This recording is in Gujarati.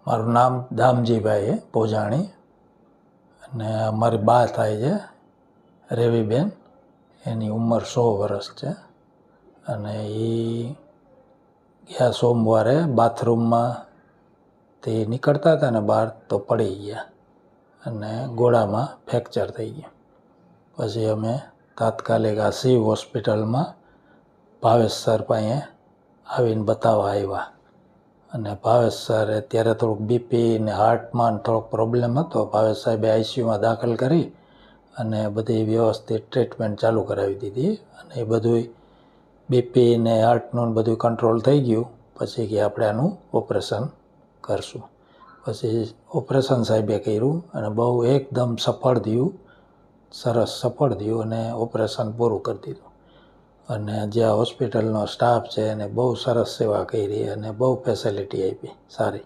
મારું નામ દામજીભાઈ પોજાણી અને અમારી બા થાય છે રેવીબેન. એની ઉંમર 100 વર્ષ છે અને એ ગયા સોમવારે બાથરૂમમાં તે નીકળતા હતા ને બહાર તો પડી ગયા અને ગોળામાં ફ્રેક્ચર થઈ ગયું. પછી અમે તાત્કાલિક આ શિવ હોસ્પિટલમાં ભાવેશ સર પાસે આવીને બતાવવા આવ્યા અને ભાવેશ સર અત્યારે થોડુંક બીપી ને હાર્ટમાં થોડોક પ્રોબ્લેમ હતો. ભાવેશ સાહેબે આઈસીયુમાં દાખલ કરી અને બધી વ્યવસ્થિત ટ્રીટમેન્ટ ચાલુ કરાવી દીધી અને એ બધું બીપી ને હાર્ટનું બધું કંટ્રોલ થઈ ગયું. પછી કે આપણે આનું ઓપરેશન કરશું. પછી ઓપરેશન સાહેબે કર્યું અને બહુ એકદમ સફળ થયું, સરસ સફળ થયું અને ઓપરેશન પૂરું કરી દીધું. અને જે હોસ્પિટલનો સ્ટાફ છે એને બહુ સરસ સેવા કરી અને બહુ ફેસિલિટી આપી સારી.